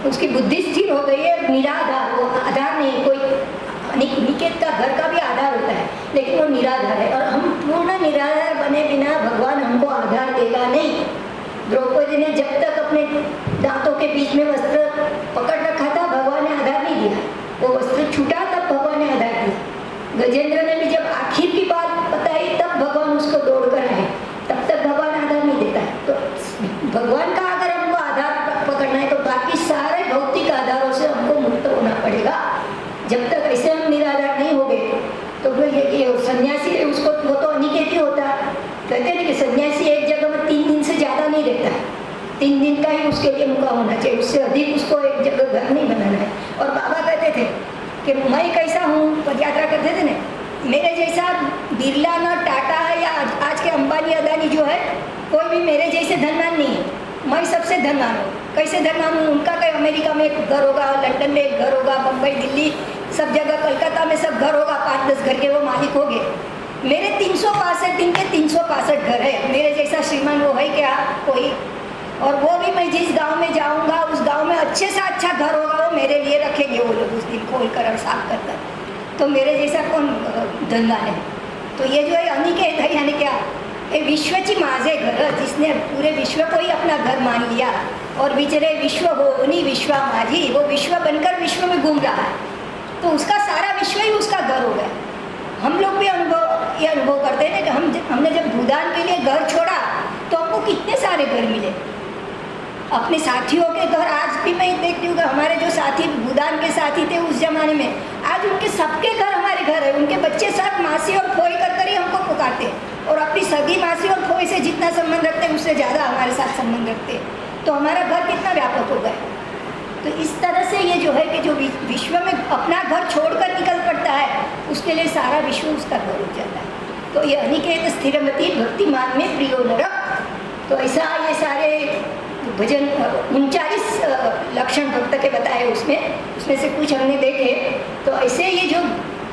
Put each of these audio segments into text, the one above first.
उसकी बुद्धि स्थिर हो गई है, निराधार, वो आधार नहीं, कोई निकेत का घर का भी आधार होता है, लेकिन वो निराधार है। और हम पूर्ण निराधार बने बिना भगवान हमको आधार देगा नहीं। द्रौपदी ने जब तक अपने दांतों के बीच में वस्त्र पकड़ रखा था, भगवान ने आधार नहीं दिया। वो वस्त्र छूटा तब भगवान ने आधार दिया। गजेंद्र ने भी जब आखिर की बात बताई तब भगवान उसको दौड़ कर आए, तब तक भगवान आधार नहीं देता है। तो भगवान का अगर हमको आधार पकड़ना है तो बाकी सारे भौतिक आधारों से हमको मुक्त होना पड़ेगा। जब तक ऐसे हम निराधार नहीं हो गए तो फिर ये सन्यासी है, उसको वो तो अनिकेत ही होता है। कहते हैं कि सन्यासी एक जगह में 3 दिन से ज़्यादा नहीं रहता है, 3 दिन का ही उसके लिए मुकाम होना चाहिए, उससे अधिक उसको एक जगह घर नहीं बनाना है। और बाबा कहते थे कि मैं कैसा हूँ, पदयात्रा करते थे ना, मेरे जैसा बिरला ना टाटा है या आज के अंबानी अदानी जो है, कोई भी मेरे जैसे धनवान नहीं है। मैं सबसे धनवान हूँ। कैसे धनवान हूँ? उनका कहीं अमेरिका में एक घर होगा, लंदन में एक घर होगा, बम्बई दिल्ली सब जगह, कलकत्ता में सब घर होगा, 5-10 घर के वो मालिक हो गए। मेरे 365 दिन के 365 घर है। मेरे जैसा श्रीमान वो है क्या कोई? और वो भी मैं जिस गांव में जाऊंगा उस गांव में अच्छे से अच्छा घर होगा, वो मेरे लिए रखेंगे वो लोग उस दिन खोल कर और साफ कर कर। तो मेरे जैसा कौन धनवान है? तो ये जो है अनिकेत है, यानी क्या, ये विश्वची माझे घर, जिसने पूरे विश्व को ही अपना घर मान लिया और विचरे विश्व हो नी विश्वा माझी, वो विश्व बनकर विश्व में घूम रहा है, तो उसका सारा विश्व ही उसका घर हो गया। हम लोग भी ये अनुभव करते हैं कि हमने जब भूदान के लिए घर छोड़ा तो हमको कितने सारे घर मिले। अपने साथियों के घर आज भी मैं देखती हूँ कि हमारे जो साथी भूदान के साथी थे उस जमाने में, आज उनके सबके घर हमारे घर है। उनके बच्चे सब मासी और फोई कर ही हमको पुकारते हैं, और अपनी सगी मासी और फोई से जितना संबंध रखते हैं उससे ज़्यादा हमारे साथ संबंध रखते हैं। तो हमारा घर कितना व्यापक हो गया। तो इस तरह से ये जो है कि जो विश्व में अपना घर छोड़कर निकल पड़ता है, उसके लिए सारा विश्व उसका घर हो जाता है। तो ये अनिकेत स्थिरमति भक्तिमान में प्रियो नरक। तो ऐसा ये सारे भजन 39 लक्षण भक्त के बताए, उसमें से कुछ हमने देखे। तो ऐसे ये जो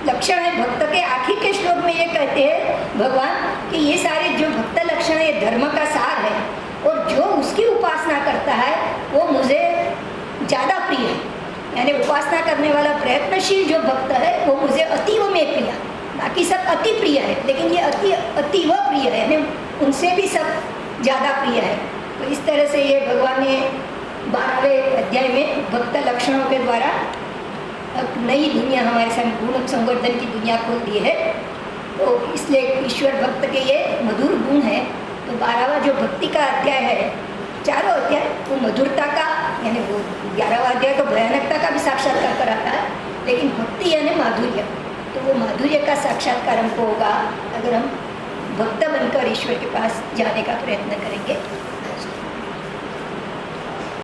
लक्षण है भक्त के, आखिर के श्लोक में ये कहते हैं भगवान कि ये सारे जो भक्त लक्षण है धर्म का सार है, और जो उसकी उपासना करता है वो मुझे ज़्यादा प्रिय है। यानी उपासना करने वाला प्रयत्नशील जो भक्त है वो मुझे अतीव में प्रिय। बाकी सब अति प्रिय है, लेकिन ये अतीव प्रिय है, यानी उनसे भी सब ज़्यादा प्रिय है। तो इस तरह से ये भगवान ने 12वें अध्याय में भक्त लक्षणों के द्वारा नई दुनिया हमारे सामने गुण संवर्धन की दुनिया खोल दी है। तो इसलिए ईश्वर भक्त के ये मधुर गुण है। तो 12वां जो भक्ति का अध्याय है, चारों अध्याय वो मधुरता का, यानी वो 11वां अध्याय तो भयानकता का भी साक्षात्कार कराता है, लेकिन भक्ति यानी माधुर्य। तो वो माधुर्य का साक्षात्कार हमको होगा अगर हम भक्त बनकर ईश्वर के पास जाने का प्रयत्न करेंगे।